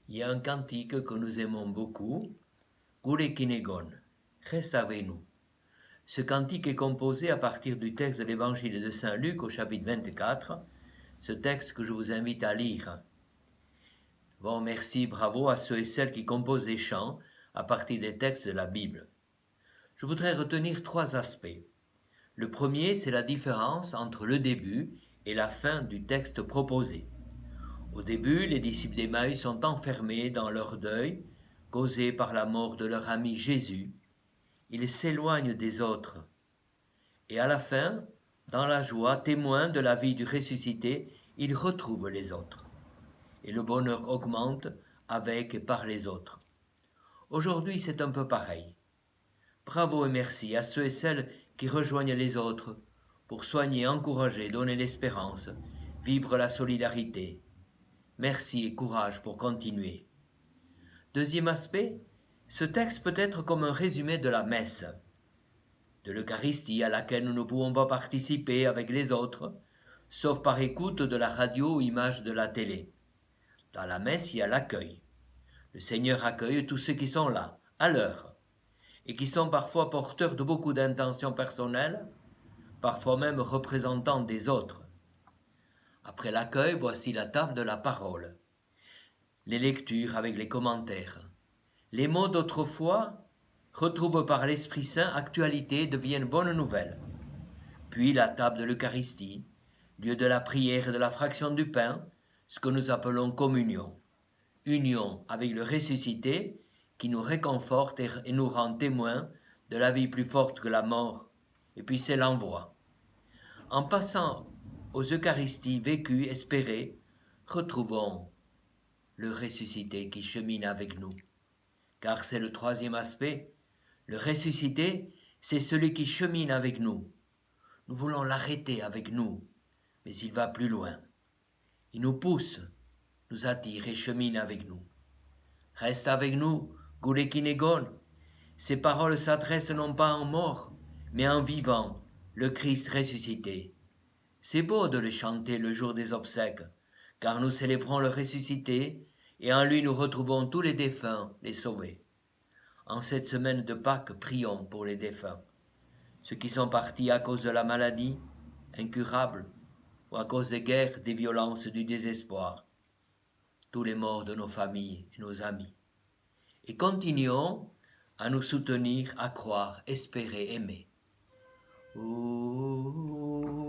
Il y a un cantique que nous aimons beaucoup, Gure Kinegon, reste avec nous. Ce cantique est composé à partir du texte de l'évangile de Saint Luc au chapitre 24, ce texte que je vous invite à lire. Bon, merci, bravo à ceux et celles qui composent des chants à partir des textes de la Bible. Je voudrais retenir 3 aspects. Le premier, c'est la différence entre le début et la fin du texte proposé. Au début, les disciples d'Emmaüs sont enfermés dans leur deuil, causé par la mort de leur ami Jésus. Ils s'éloignent des autres. Et à la fin, dans la joie, témoins de la vie du ressuscité, ils retrouvent les autres. Et le bonheur augmente avec et par les autres. Aujourd'hui, c'est un peu pareil. Bravo et merci à ceux et celles qui rejoignent les autres pour soigner, encourager, donner l'espérance, vivre la solidarité. Merci et courage pour continuer. Deuxième aspect, ce texte peut être comme un résumé de la messe, de l'Eucharistie à laquelle nous ne pouvons pas participer avec les autres, sauf par écoute de la radio ou image de la télé. Dans la messe, il y a l'accueil. Le Seigneur accueille tous ceux qui sont là, à l'heure, et qui sont parfois porteurs de beaucoup d'intentions personnelles, parfois même représentants des autres. Après l'accueil, voici la table de la parole, les lectures avec les commentaires. Les mots d'autrefois retrouvent par l'Esprit Saint actualité et deviennent bonnes nouvelles. Puis la table de l'Eucharistie, lieu de la prière et de la fraction du pain, ce que nous appelons communion. Union avec le ressuscité qui nous réconforte et nous rend témoins de la vie plus forte que la mort. Et puis c'est l'envoi. En passant aux Eucharisties vécues, espérées, retrouvons le ressuscité qui chemine avec nous. Car c'est le troisième aspect. Le ressuscité, c'est celui qui chemine avec nous. Nous voulons l'arrêter avec nous, mais il va plus loin. Il nous pousse, nous attire et chemine avec nous. Reste avec nous, Gure Kinegon. Ces paroles s'adressent non pas en mort, mais en vivant, le Christ ressuscité. C'est beau de le chanter le jour des obsèques, car nous célébrons le ressuscité, et en lui nous retrouvons tous les défunts, les sauvés. En cette semaine de Pâques, prions pour les défunts, ceux qui sont partis à cause de la maladie, incurable, ou à cause des guerres, des violences, du désespoir, tous les morts de nos familles et nos amis. Et continuons à nous soutenir, à croire, espérer, aimer. Ouh.